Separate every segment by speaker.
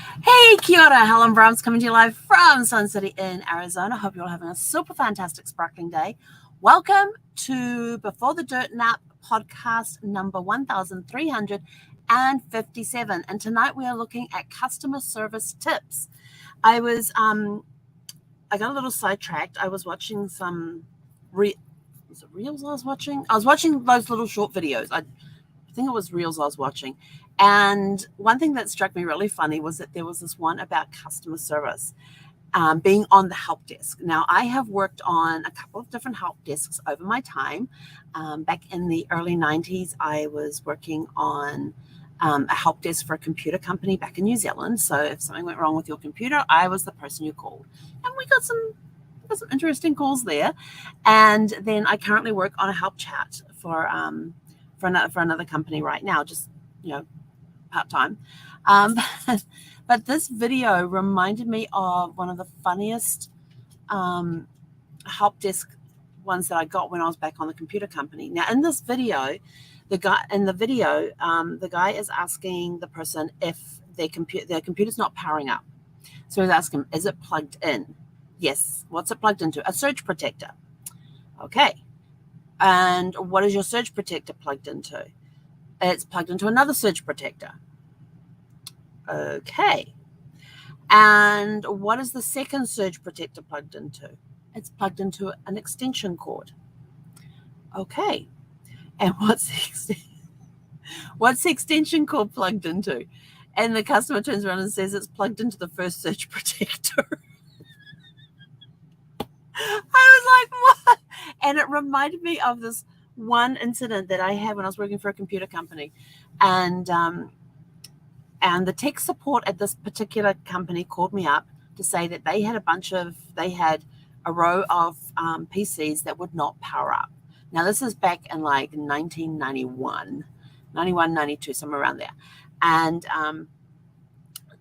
Speaker 1: Hey, kia ora, Helen Brahms coming to you live from Sun City in Arizona. Hope you're all having a super fantastic, sparkling day. Welcome to Before the Dirt Nap podcast number 1357. And tonight we are looking at customer service tips. I got a little sidetracked. I was watching some was it Reels I was watching? I was watching those little short videos. I think it was Reels I was watching. And one thing that struck me really funny was that there was this one about customer service, being on the help desk. Now, I have worked on a couple of different help desks over my time. Back in the early 90s, I was working on a help desk for a computer company back in New Zealand. So if something went wrong with your computer, I was the person you called. And we got some interesting calls there. And then I currently work on a help chat for another company right now, just, part-time. But this video reminded me of one of the funniest help desk ones that I got when I was back on the computer company. Now, in this video, the guy is asking the person if their computer's not powering up. So he's asking, is it plugged in? Yes. What's it plugged into? A surge protector. Okay. And what is your surge protector plugged into? It's plugged into another surge protector. Okay. And what is the second surge protector plugged into? It's plugged into an extension cord. Okay. And what's the extension cord plugged into? And the customer turns around and says it's plugged into the first surge protector. I was like, what? And it reminded me of this one incident that I had when I was working for a computer company. And the tech support at this particular company called me up to say that they had a row of PCs that would not power up. Now, this is back in like 1991, 91, 92, somewhere around there. And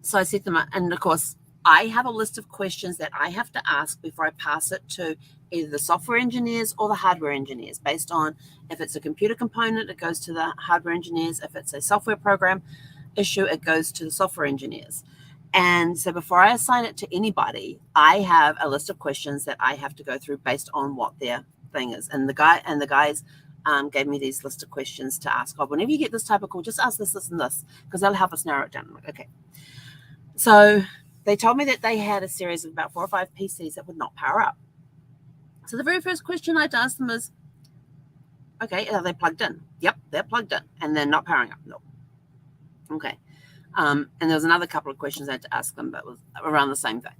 Speaker 1: so I said to them, and of course, I have a list of questions that I have to ask before I pass it to either the software engineers or the hardware engineers. Based on if it's a computer component, it goes to the hardware engineers. If it's a software program issue, it goes to the software engineers. And so before I assign it to anybody, I have a list of questions that I have to go through based on what their thing is. And the guys gave me these list of questions to ask. Whenever you get this type of call, just ask this, this, and this, because that'll help us narrow it down. I'm like, okay. So they told me that they had a series of about 4 or 5 PCs that would not power up. So the very first question I had to ask them is, okay, are they plugged in? Yep, they're plugged in. And they're not powering up? No. Okay. And there was another couple of questions I had to ask them, but it was around the same thing.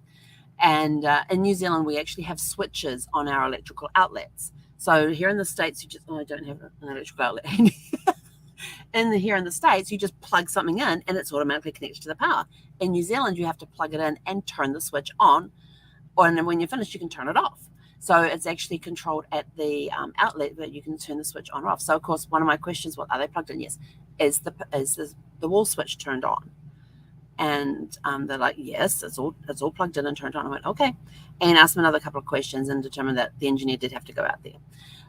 Speaker 1: And in New Zealand, we actually have switches on our electrical outlets. So here in the States, I don't have an electrical outlet. Here in the States, you just plug something in and it's automatically connected to the power. In New Zealand, you have to plug it in and turn the switch on, and then when you're finished, you can turn it off. So it's actually controlled at the outlet that you can turn the switch on or off. So of course, one of my questions was, are they plugged in? Yes. Is the wall switch turned on? And they're like, yes, it's all plugged in and turned on. I went, okay, and asked them another couple of questions and determined that the engineer did have to go out there.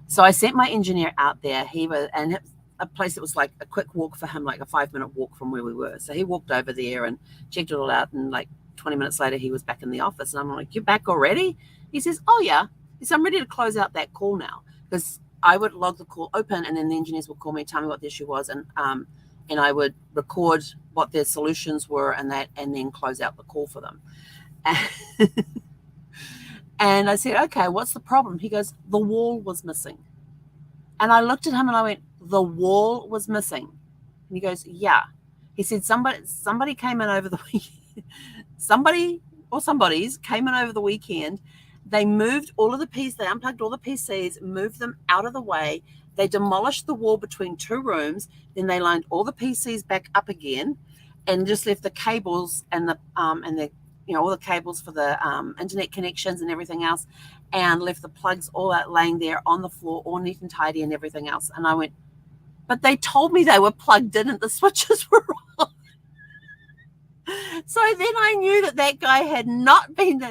Speaker 1: So I sent my engineer out there. A place that was like a quick walk for him, like a 5-minute walk from where we were. So he walked over there and checked it all out. And like 20 minutes later, he was back in the office. And I'm like, you're back already? He says, oh, yeah. He said, I'm ready to close out that call now. Because I would log the call open and then the engineers would call me, tell me what the issue was. And I would record what their solutions were and then close out the call for them. And I said, okay, what's the problem? He goes, the wall was missing. And I looked at him and I went, the wall was missing. And he goes, yeah. He said, somebody came in over the weekend. Somebody's came in over the weekend. They moved all of the PCs, they unplugged all the PCs, moved them out of the way. They demolished the wall between 2 rooms. Then they lined all the PCs back up again and just left the cables and all the cables for the internet connections and everything else, and left the plugs all out laying there on the floor, all neat and tidy and everything else. And I went, but they told me they were plugged in and the switches were on. So then I knew that guy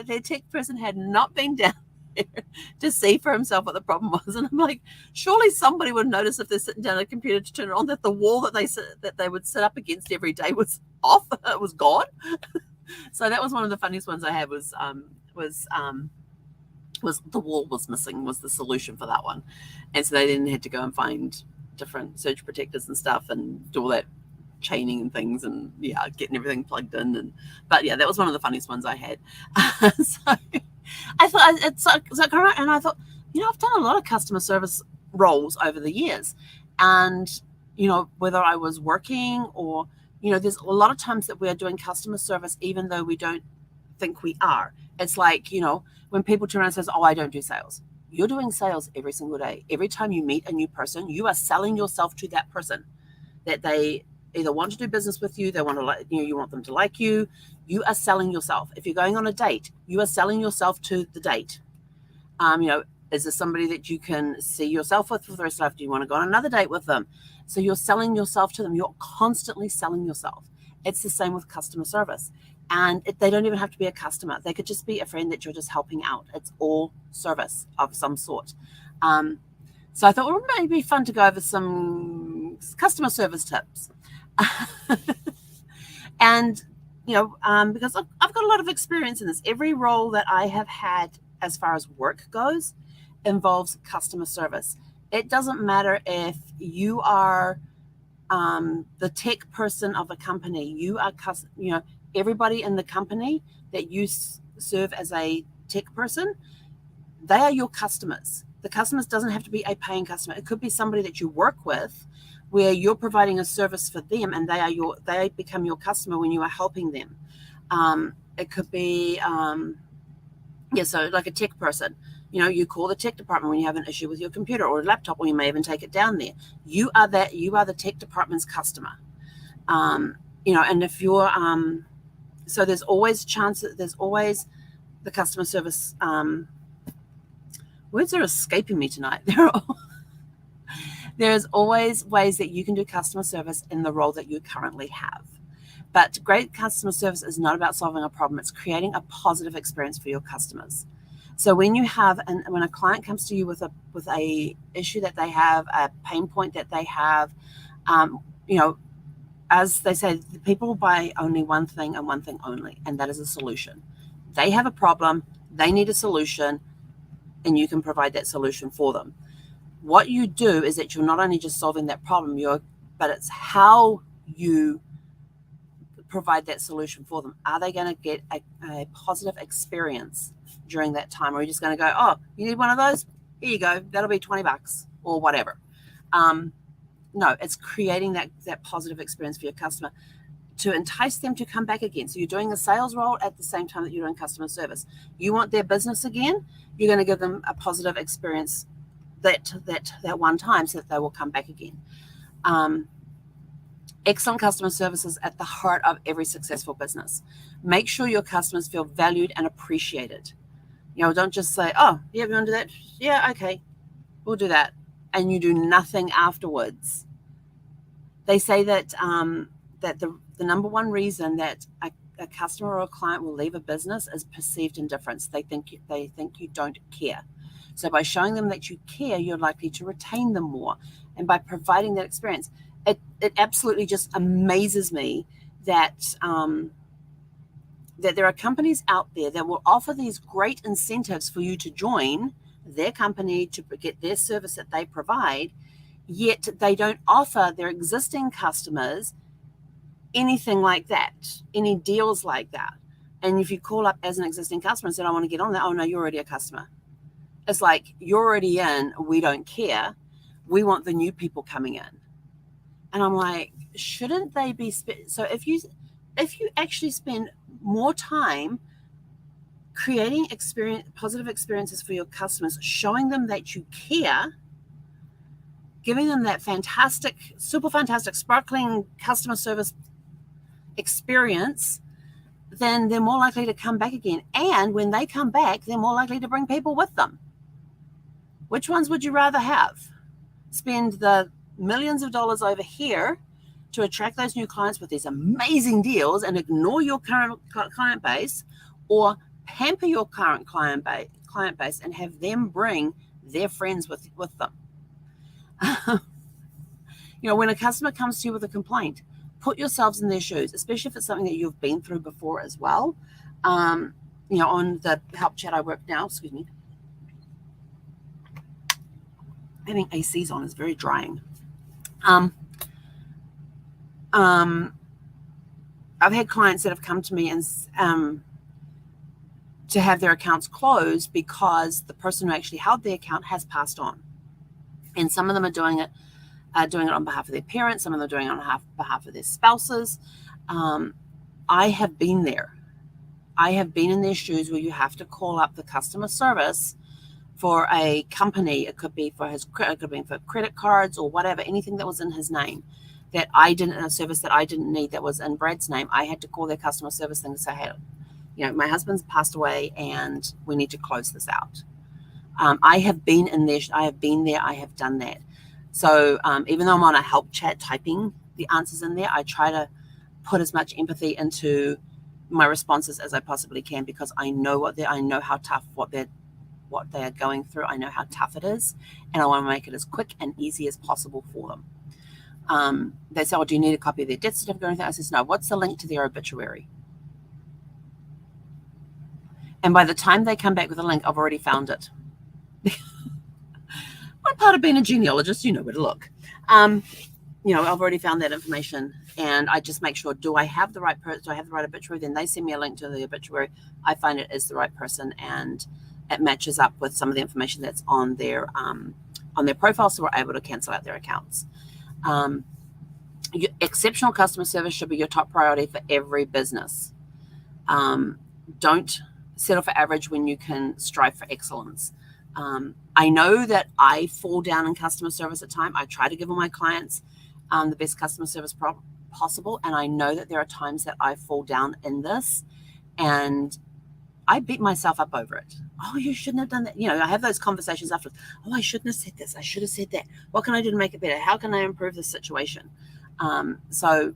Speaker 1: their tech person had not been down there to see for himself what the problem was. And I'm like, surely somebody would notice if they're sitting down at a computer to turn it on that the wall that they would sit up against every day was off, it was gone. So that was one of the funniest ones I had was the wall was missing was the solution for that one. And so they then had to go and find different surge protectors and stuff and do all that chaining and things and getting everything plugged in. But that was one of the funniest ones I had. So I thought and I thought, I've done a lot of customer service roles over the years, and whether I was working or there's a lot of times that we are doing customer service even though we don't think we are. It's like, when people turn around and says, oh, I don't do sales. You're doing sales every single day. Every time you meet a new person, you are selling yourself to that person, that they either want to do business with you, they want to you want them to like you. You are selling yourself. If you're going on a date, you are selling yourself to the date. Is this somebody that you can see yourself with for the rest of life? Do you want to go on another date with them? So you're selling yourself to them. You're constantly selling yourself. It's the same with customer service. And they don't even have to be a customer. They could just be a friend that you're just helping out. It's all service of some sort. So I thought, well, it might be fun to go over some customer service tips. And, because I've got a lot of experience in this. Every role that I have had as far as work goes involves customer service. It doesn't matter if you are the tech person of a company. You are, everybody in the company that you serve as a tech person, they are your customers. The customers doesn't have to be a paying customer. It could be somebody that you work with where you're providing a service for them and they become your customer when you are helping them. It could be, so like a tech person. You call the tech department when you have an issue with your computer or a laptop, or you may even take it down there. You are the tech department's customer. And if you're, so there's always the customer service, words are escaping me tonight. There's always ways that you can do customer service in the role that you currently have. But great customer service is not about solving a problem. It's creating a positive experience for your customers. So when when a client comes to you with a issue that they have, a pain point that they have, as they say, the people buy only one thing and one thing only, and that is a solution. They have a problem, they need a solution, and you can provide that solution for them. What you do is that you're not only just solving that problem, but it's how you provide that solution for them. Are they going to get a positive experience during that time? Or are you just going to go, oh, you need one of those? Here you go. That'll be $20 or whatever. No, it's creating that positive experience for your customer to entice them to come back again. So you're doing a sales role at the same time that you're doing customer service. You want their business again, you're going to give them a positive experience that one time so that they will come back again. Excellent customer service is at the heart of every successful business. Make sure your customers feel valued and appreciated. Don't just say, oh, yeah, we want to do that? Yeah, okay, we'll do that. And you do nothing afterwards. They say that that the number one reason that a customer or a client will leave a business is perceived indifference. They think you don't care. So by showing them that you care, you're likely to retain them more. And by providing that experience, it absolutely just amazes me that that there are companies out there that will offer these great incentives for you to join their company to get their service that they provide, yet they don't offer their existing customers anything like that, any deals like that. And if you call up as an existing customer and said, I want to get on that, oh no, you're already a customer. It's like, you're already in, we don't care. We want the new people coming in. And I'm like, shouldn't they be so if you actually spend more time creating positive experiences for your customers, showing them that you care, giving them that super fantastic, sparkling customer service experience, then they're more likely to come back again. And when they come back, they're more likely to bring people with them. Which ones would you rather have? Spend the millions of dollars over here to attract those new clients with these amazing deals and ignore your current client base, or pamper your current client base and have them bring their friends with them? When a customer comes to you with a complaint, put yourselves in their shoes, especially if it's something that you've been through before as well. On the help chat I work now, excuse me, having ACs on is very drying. I've had clients that have come to me and to have their accounts closed because the person who actually held the account has passed on, and some of them are doing it on behalf of their parents. Some of them are doing it on behalf of their spouses. I have been there. I have been in their shoes where you have to call up the customer service for a company. It could be for credit cards or whatever, anything that was in his name that a service that I didn't need that was in Brad's name. I had to call their customer service thing to say, hey, my husband's passed away and we need to close this out. I have been in there. I have been there. I have done that. So even though I'm on a help chat typing the answers in there, I try to put as much empathy into my responses as I possibly can, because I know I know how tough what they're going through. I know how tough it is, and I want to make it as quick and easy as possible for them. They say, do you need a copy of their death certificate or anything? I says, no, what's the link to their obituary? And by the time they come back with a link, I've already found it. One part of being a genealogist, you know where to look. I've already found that information, and I just make sure, do I have the right person? Do I have the right obituary? Then they send me a link to the obituary. I find it is the right person, and it matches up with some of the information that's on their profile, so we're able to cancel out their accounts. Exceptional customer service should be your top priority for every business. Don't settle for average when you can strive for excellence. I know that I fall down in customer service at times. I try to give all my clients the best customer service possible, and I know that there are times that I fall down in this, and I beat myself up over it. Oh, you shouldn't have done that. I have those conversations afterwards. Oh, I shouldn't have said this. I should have said that. What can I do to make it better? How can I improve the situation? So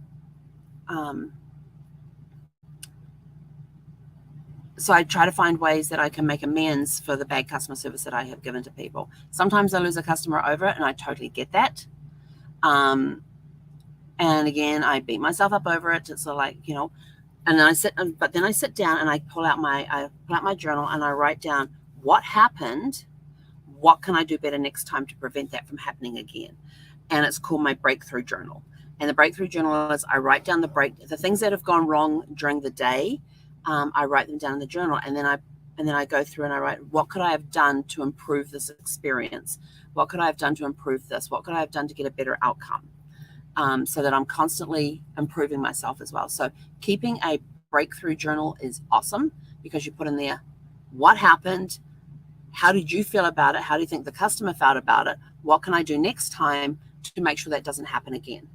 Speaker 1: I try to find ways that I can make amends for the bad customer service that I have given to people. Sometimes I lose a customer over it, and I totally get that. And again, I beat myself up over it. It's like, and then I sit down and I pull out my journal and I write down what happened, what can I do better next time to prevent that from happening again. And it's called my breakthrough journal. And the breakthrough journal is I write down the things that have gone wrong during the day. I write them down in the journal, and then I go through and I write, what could I have done to improve this experience? What could I have done to improve this? What could I have done to get a better outcome? So that I'm constantly improving myself as well. So keeping a breakthrough journal is awesome, because you put in there what happened, how did you feel about it, how do you think the customer felt about it, what can I do next time to make sure that doesn't happen again.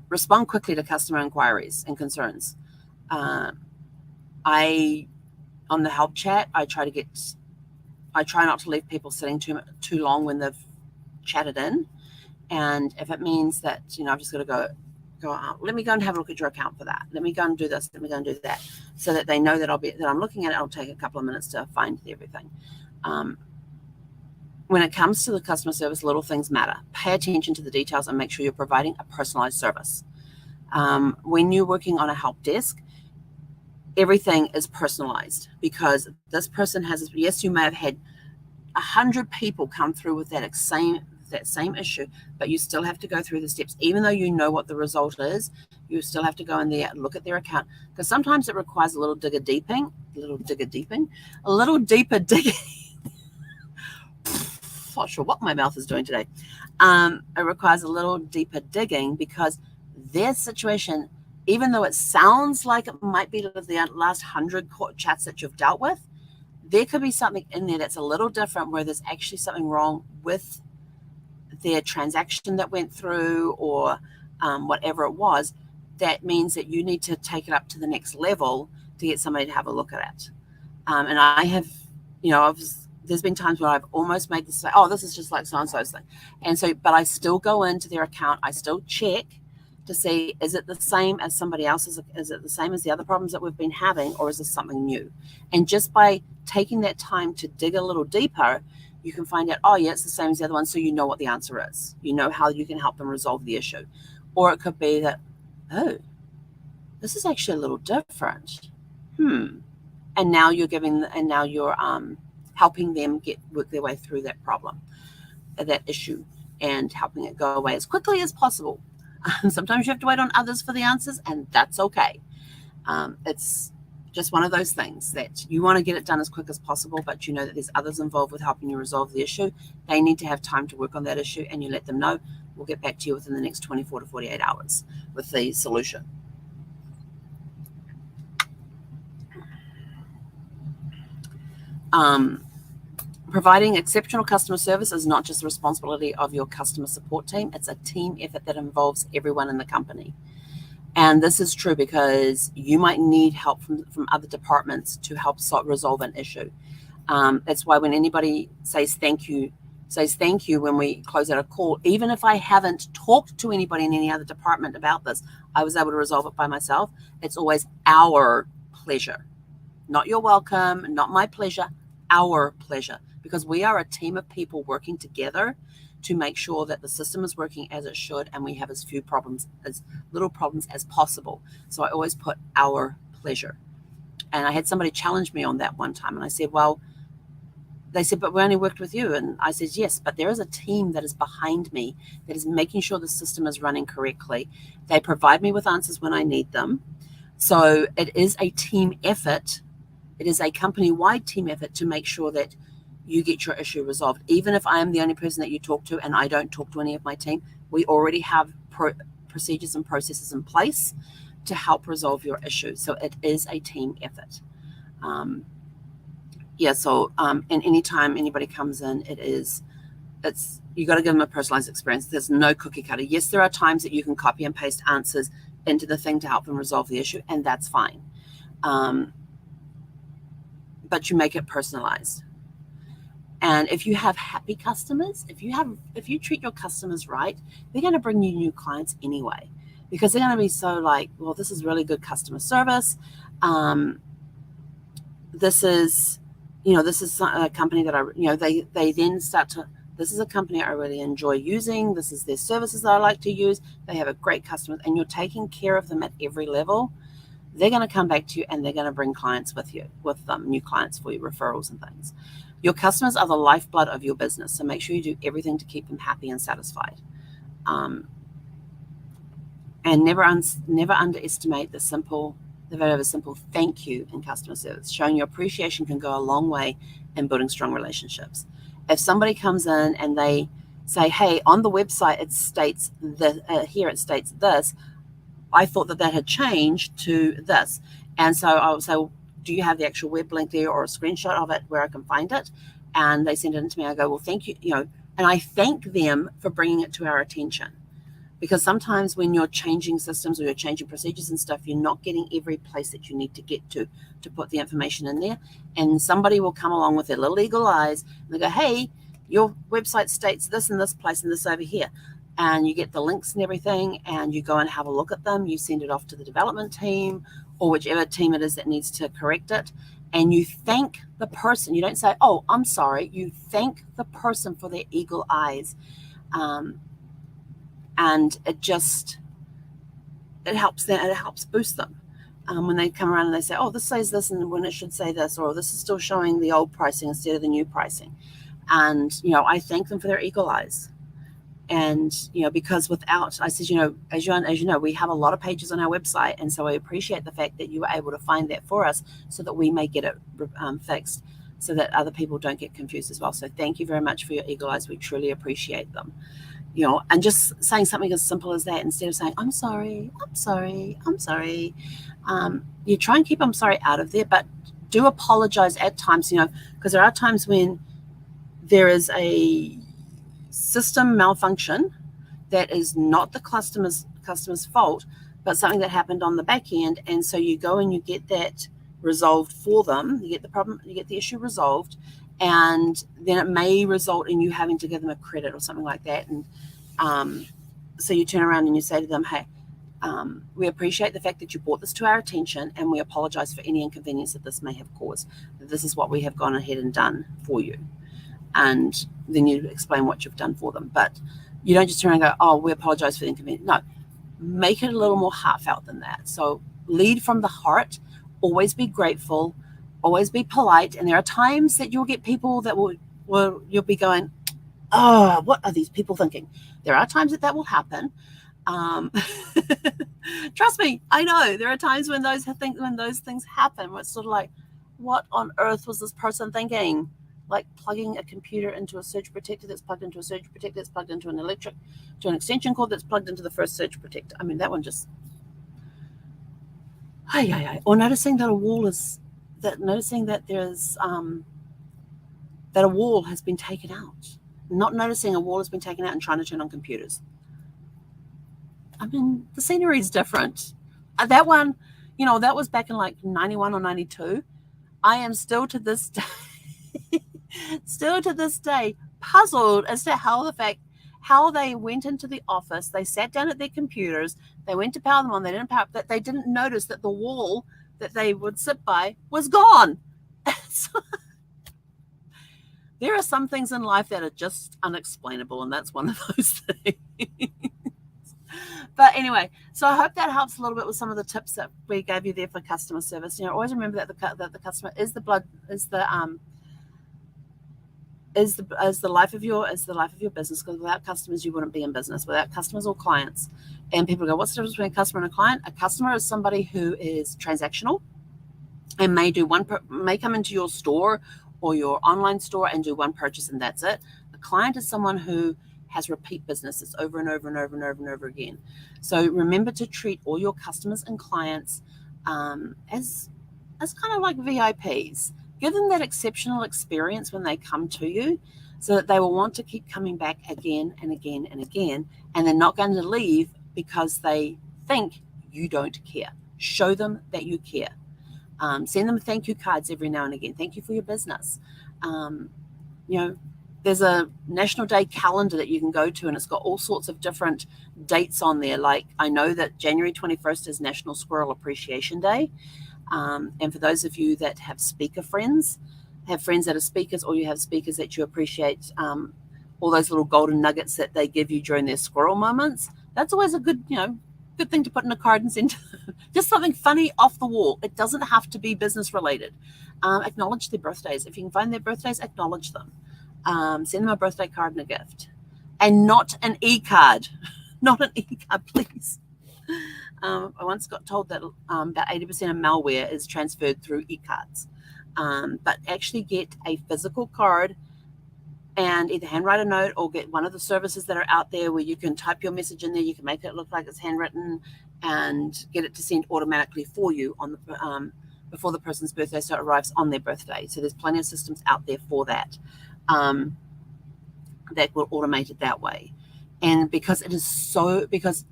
Speaker 1: Respond quickly to customer inquiries and concerns. On the help chat, I try not to leave people sitting too long when they've chatted in. And if it means that, I've just got to go out, let me go and have a look at your account for that. Let me go and do this. Let me go and do that, so that they know that I'm looking at it. It'll take a couple of minutes to find everything. When it comes to the customer service, little things matter. Pay attention to the details and make sure you're providing a personalized service. When you're working on a help desk, everything is personalized, because this person yes, you may have had 100 people come through with that same issue, but you still have to go through the steps. Even though you know what the result is, you still have to go in there and look at their account, because sometimes it requires a little deeper digging. Not sure what my mouth is doing today. It requires a little deeper digging, because their situation, even though it sounds like it might be the last 100 chats that you've dealt with, there could be something in there that's a little different, where there's actually something wrong with their transaction that went through, or whatever it was. That means that you need to take it up to the next level to get somebody to have a look at it. And I have, there's been times where I've almost made this say, oh, this is just like so-and-so's thing. And so, but I still go into their account. I still check to see, is it the same as somebody else's? Is it the same as the other problems that we've been having, or is this something new? And just by taking that time to dig a little deeper, you can find out, oh yeah, it's the same as the other one. So you know what the answer is. You know how you can help them resolve the issue. Or it could be that oh, this is actually a little different. And now you're helping them work their way through that problem, that issue, and helping it go away as quickly as possible. Sometimes you have to wait on others for the answers, and that's okay. It's just one of those things that you want to get it done as quick as possible, but you know that there's others involved with helping you resolve the issue. They need to have time to work on that issue, and you let them know. We'll get back to you within the next 24 to 48 hours with the solution. Providing exceptional customer service is not just the responsibility of your customer support team. It's a team effort that involves everyone in the company. And this is true because you might need help from other departments to help resolve an issue. That's why when anybody says thank you when we close out a call, even if I haven't talked to anybody in any other department about this, I was able to resolve it by myself. It's always our pleasure. Not your welcome, not my pleasure, our pleasure. Because we are a team of people working together to make sure that the system is working as it should, and we have as little problems as possible. So I always put our pleasure. And I had somebody challenge me on that one time, and I said, well, they said, but we only worked with you. And I said, yes, but there is a team that is behind me that is making sure the system is running correctly. They provide me with answers when I need them. So it is a team effort. It is a company-wide team effort to make sure that you get your issue resolved. Even if I am the only person that you talk to and I don't talk to any of my team, we already have procedures and processes in place to help resolve your issue. So it is a team effort. And anytime anybody comes in, you got to give them a personalized experience. There's no cookie cutter. Yes, there are times that you can copy and paste answers into the thing to help them resolve the issue, and that's fine. But you make it personalized. And if you have happy customers, if you treat your customers right, they're going to bring you new clients anyway, because they're going to be so like, well, this is really good customer service. This is a company that they then start to, this is a company I really enjoy using. This is their services that I like to use. They have a great customer, and you're taking care of them at every level. They're going to come back to you, and they're going to bring clients with them, new clients for you, referrals and things. Your customers are the lifeblood of your business, so make sure you do everything to keep them happy and satisfied. And never underestimate the value of a simple thank you in customer service. Showing your appreciation can go a long way in building strong relationships. If somebody comes in and they say, hey, on the website it states here it states this, I thought that had changed to this. And so I would say, well, do you have the actual web link there or a screenshot of it where I can find it? And they send it in to me. I go, well, thank you, and I thank them for bringing it to our attention. Because sometimes when you're changing systems or you're changing procedures and stuff, you're not getting every place that you need to get to put the information in there. And somebody will come along with their little eagle eyes and they go, hey, your website states this and this place and this over here. And you get the links and everything, and you go and have a look at them. You send it off to the development team or whichever team it is that needs to correct it. And you thank the person. You don't say, oh, I'm sorry. You thank the person for their eagle eyes. And it helps them. It helps boost them when they come around and they say, oh, this says this and when it should say this, or this is still showing the old pricing instead of the new pricing. And, I thank them for their eagle eyes. And, because I said, as you know, we have a lot of pages on our website. And so I appreciate the fact that you were able to find that for us so that we may get it fixed so that other people don't get confused as well. So thank you very much for your eagle eyes. We truly appreciate them. And just saying something as simple as that instead of saying, I'm sorry. You try and keep I'm sorry out of there, but do apologize at times, because there are times when there is a system malfunction that is not the customer's fault, but something that happened on the back end. And so you go and you get that resolved for them. You get the issue resolved, and then it may result in you having to give them a credit or something like that. And so you turn around and you say to them, hey, we appreciate the fact that you brought this to our attention, and we apologize for any inconvenience that this may have caused. This is what we have gone ahead and done for you. And then you explain what you've done for them. But you don't just turn around and go, oh, we apologize for the inconvenience. No, make it a little more heartfelt than that. So lead from the heart, always be grateful, always be polite. And there are times that you'll get people that will you'll be going, oh, what are these people thinking? There are times that will happen. Trust me, I know there are times when those things happen, where it's sort of like, what on earth was this person thinking? Like plugging a computer into a surge protector that's plugged into a surge protector that's plugged into an extension cord that's plugged into the first surge protector. I mean, that one just, or noticing that there's that a wall has been taken out. Not noticing a wall has been taken out and trying to turn on computers. I mean, the scenery is different. That one, that was back in like 91 or 92. I am still to this day, puzzled as to how they went into the office. They sat down at their computers. They went to power them on. They didn't power, that they didn't notice that the wall that they would sit by was gone. There are some things in life that are just unexplainable, and that's one of those things. But anyway, so I hope that helps a little bit with some of the tips that we gave you there for customer service. Always remember that the customer is the life of your business, because without customers you wouldn't be in business. Without customers or clients, and people go, what's the difference between a customer and a client? A customer is somebody who is transactional and may come into your store or your online store and do one purchase, and that's it. A client is someone who has repeat businesses over and over and over and over and over again. So remember to treat all your customers and clients as kind of like VIPs. Give them that exceptional experience when they come to you, so that they will want to keep coming back again and again and again, and they're not going to leave because they think you don't care. Show them that you care. Send them thank you cards every now and again. Thank you for your business. There's a National Day calendar that you can go to, and it's got all sorts of different dates on there. Like, I know that January 21st is National Squirrel Appreciation Day. And for those of you that have friends that are speakers, or you have speakers that you appreciate, all those little golden nuggets that they give you during their squirrel moments, that's always a good thing to put in a card and send. Just something funny off the wall. It doesn't have to be business related. Acknowledge their birthdays. If you can find their birthdays, acknowledge them. Send them a birthday card and a gift, and not an e-card. Not an e-card, please. I once got told that about 80% of malware is transferred through e-cards. But actually get a physical card and either handwrite a note, or get one of the services that are out there where you can type your message in there. You can make it look like it's handwritten and get it to send automatically for you on the before the person's birthday, so it arrives on their birthday. So there's plenty of systems out there for that that will automate it that way. And because and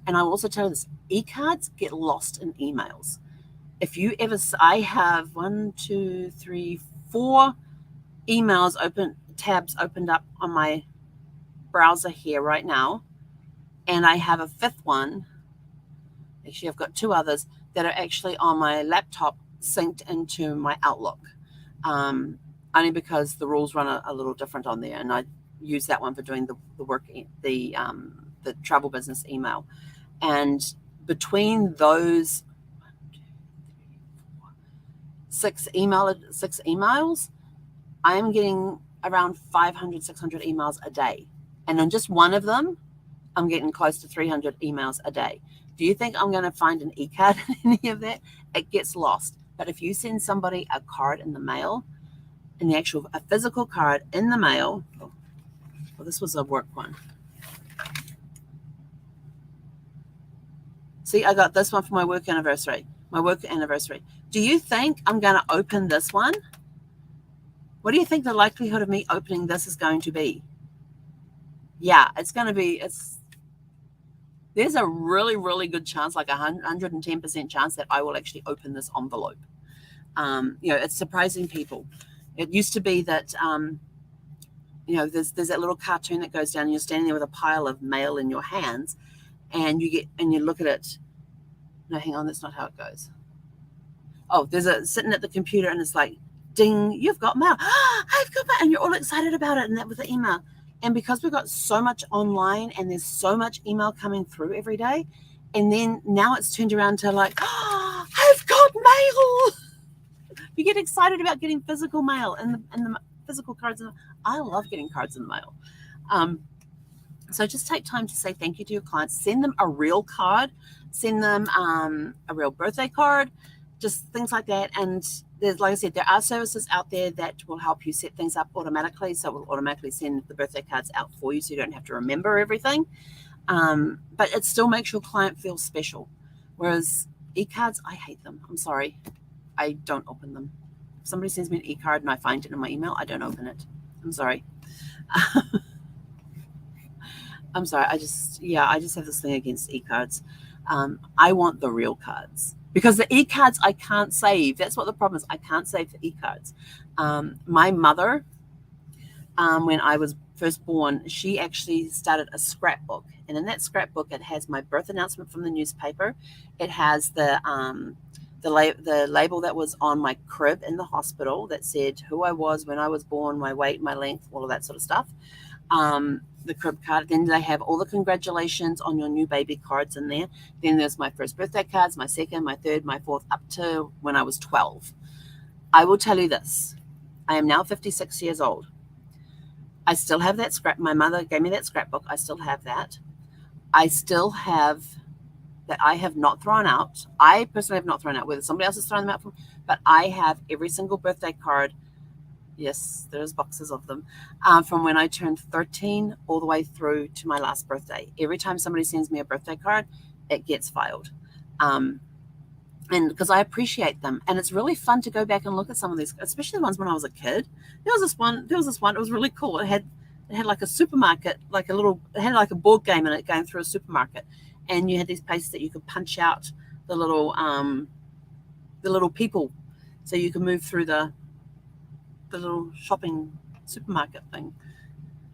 Speaker 1: I will also tell you this, e-cards get lost in emails. If you ever, I have 4 emails tabs opened up on my browser here right now, and I have a 5th one. Actually, I've got 2 others that are actually on my laptop synced into my Outlook, only because the rules run a little different on there, and I use that one for doing the work, the travel business email. And between those 6 emails, I am getting around 500, 600 emails a day. And on just one of them, I'm getting close to 300 emails a day. Do you think I'm going to find an e-card in any of that? It gets lost. But if you send somebody a card in the mail, a physical card in the mail, well, this was a work one. See, I got this one for my work anniversary. Do you think I'm going to open this one? What do you think the likelihood of me opening this is going to be? Yeah, there's a really, really good chance, like 110% chance, that I will actually open this envelope. It's surprising people. It used to be that, there's that little cartoon that goes down, and you're standing there with a pile of mail in your hands, and you look at it. No, hang on, that's not how it goes. Oh, there's sitting at the computer, and it's like, ding, you've got mail. I've got mail, and you're all excited about it, and that was the email. And because we've got so much online and there's so much email coming through every day, And then now it's turned around to like, oh, I've got mail. You get excited about getting physical mail and the physical cards. I love getting cards in the mail. So just take time to say thank you to your clients. Send them a real card. Send them a real birthday card. Just things like that. And there's, like I said, there are services out there that will help you set things up automatically. So it will automatically send the birthday cards out for you so you don't have to remember everything. But it still makes your client feel special. Whereas e-cards, I hate them. I'm sorry. I don't open them. If somebody sends me an e-card and I find it in my email, I don't open it. I'm sorry. I'm sorry. I just have this thing against e-cards. I want the real cards because the e-cards I can't save. That's what the problem is. I can't save the e-cards. My mother, when I was first born, she actually started a scrapbook. And in that scrapbook, it has my birth announcement from the newspaper. It has the label that was on my crib in the hospital that said who I was, when I was born, my weight, my length, all of that sort of stuff. The crib card. Then they have all the congratulations on your new baby cards in there. Then there's my first birthday cards, my second, my third, my fourth, up to when I was 12. I will tell you this. I am now 56 years old. I still have that scrap. My mother gave me that scrapbook. I still have that. I still have that I have not thrown out. I personally have not thrown out, whether somebody else has thrown them out, but I have every single birthday card. Yes, there's boxes of them, from when I turned 13 all the way through to my last birthday. Every time somebody sends me a birthday card, it gets filed. And because I appreciate them. And it's really fun to go back and look at some of these, especially the ones when I was a kid. There was this one, it was really cool. It had like a supermarket, it had like a board game in it going through a supermarket. And you had these places that you could punch out the little people. So you could move through the little shopping supermarket thing.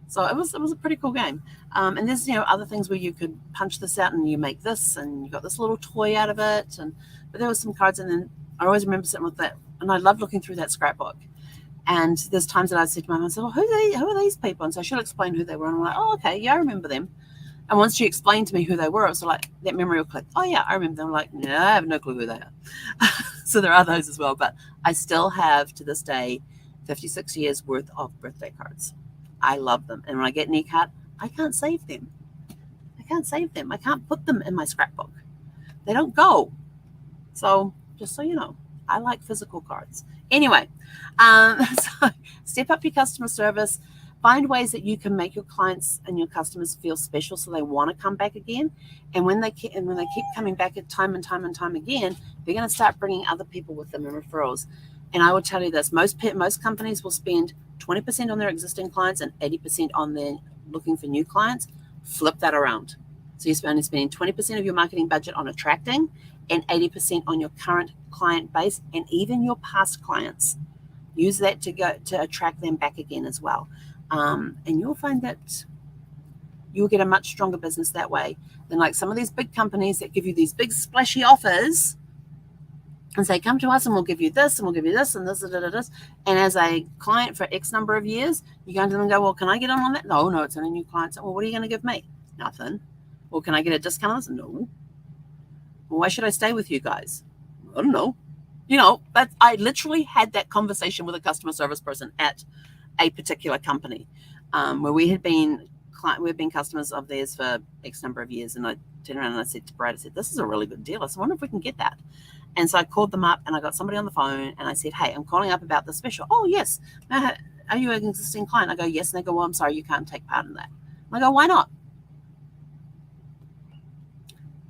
Speaker 1: So it was a pretty cool game. And there's other things where you could punch this out and you make this, and you got this little toy out of it. But there was some cards, and then I always remember sitting with that, and I loved looking through that scrapbook. And there's times that I'd say to my mum, "Well, who are these people?" And so she'll explain who they were, and I'm like, "Oh, okay, yeah, I remember them." And once she explained to me who they were, it was like that memory will click. Oh yeah, I remember them. I'm like, no, I have no clue who they are. So there are those as well. But I still have, to this day, 56 years worth of birthday cards. I love them. And when I get an e-card, I can't save them. I can't put them in my scrapbook. They don't go. So just so you know, I like physical cards. Anyway, so step up your customer service. Find ways that you can make your clients and your customers feel special so they want to come back again. And when they keep coming back at time and time and time again, they're going to start bringing other people with them in referrals. And I will tell you this, most companies will spend 20% on their existing clients and 80% on their looking for new clients. Flip that around. So you're only spending 20% of your marketing budget on attracting and 80% on your current client base and even your past clients. Use that to attract them back again as well. And you'll find that you'll get a much stronger business that way than like some of these big companies that give you these big splashy offers and say, come to us and we'll give you this and we'll give you this and this and this. And as a client for X number of years, you go to them and go, well, can I get on that? No, it's only new clients. Well, what are you going to give me? Nothing. Well, can I get a discount on this? No. Well, why should I stay with you guys? I don't know. I literally had that conversation with a customer service person at a particular company where we've been customers of theirs for X number of years. And I turned around and I said to Brad, this is a really good deal. I said, I wonder if we can get that. And so I called them up and I got somebody on the phone and I said, hey, I'm calling up about the special. Oh, yes. Are you an existing client? I go, yes. And they go, well, I'm sorry, you can't take part in that. And I go, why not?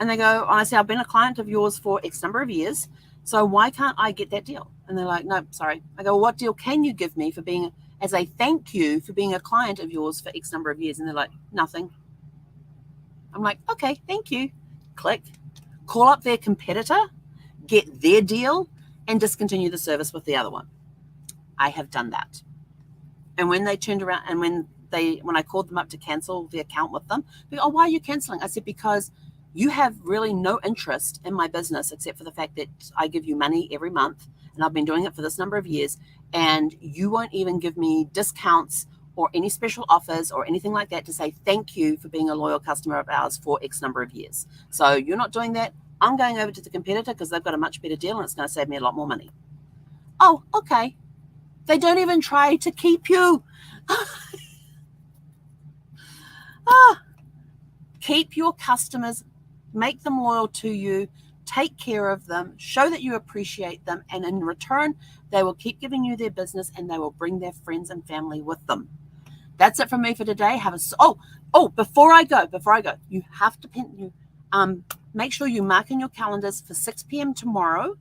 Speaker 1: And they go, and I say, I've been a client of yours for X number of years. So why can't I get that deal? And they're like, no, sorry. I go, what deal can you give me for being, as a thank you for being a client of yours for X number of years? And they're like, nothing. I'm like, okay, thank you. Click. Call up their competitor, get their deal, and discontinue the service with the other one. I have done that. And when they turned around and when I called them up to cancel the account with them, they go, oh, why are you canceling? I said, because you have really no interest in my business except for the fact that I give you money every month and I've been doing it for this number of years, and you won't even give me discounts or any special offers or anything like that to say thank you for being a loyal customer of ours for X number of years. So you're not doing that. I'm going over to the competitor because they've got a much better deal and it's going to save me a lot more money. Oh, okay. They don't even try to keep you. Keep your customers, make them loyal to you, take care of them, show that you appreciate them, and in return, they will keep giving you their business and they will bring their friends and family with them. That's it from me for today. Before I go, you have to make sure you mark in your calendars for 6 p.m. tomorrow,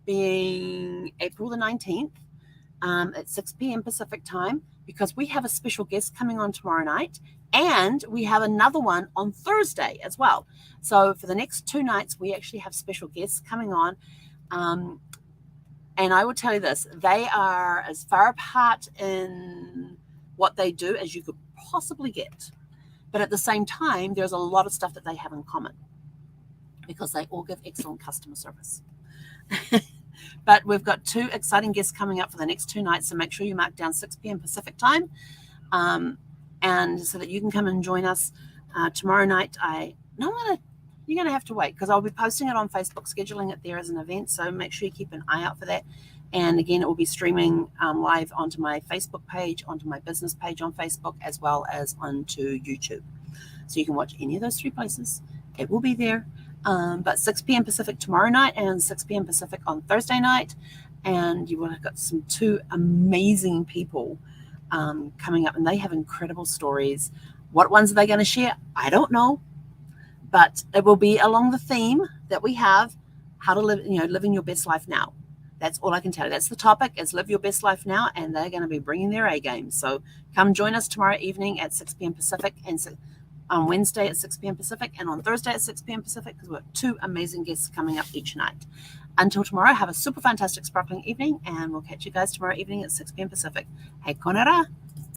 Speaker 1: being April the 19th, at 6 p.m. Pacific time, because we have a special guest coming on tomorrow night, and we have another one on Thursday as well. So for the next 2 nights, we actually have special guests coming on. And I will tell you this, they are as far apart in what they do as you could possibly get. But at the same time, there's a lot of stuff that they have in common because they all give excellent customer service. But we've got 2 exciting guests coming up for the next 2 nights, so make sure you mark down 6 p.m. Pacific time, and so that you can come and join us tomorrow night. You're going to have to wait because I'll be posting it on Facebook, scheduling it there as an event, so make sure you keep an eye out for that. And again, it will be streaming live onto my Facebook page, onto my business page on Facebook, as well as onto YouTube. So you can watch any of those 3 places. It will be there. But 6 p.m. Pacific tomorrow night and 6 p.m. Pacific on Thursday night. And you will have got 2 amazing people coming up, and they have incredible stories. What ones are they going to share? I don't know. But it will be along the theme that we have, how to live, living your best life now. That's all I can tell you. That's the topic, is live your best life now, and they're going to be bringing their A game. So come join us tomorrow evening at 6 p.m. Pacific, and on Wednesday at 6 p.m. Pacific, and on Thursday at 6 p.m. Pacific, because we've got 2 amazing guests coming up each night. Until tomorrow, have a super fantastic, sparkling evening, and we'll catch you guys tomorrow evening at 6 p.m. Pacific. Hei konera.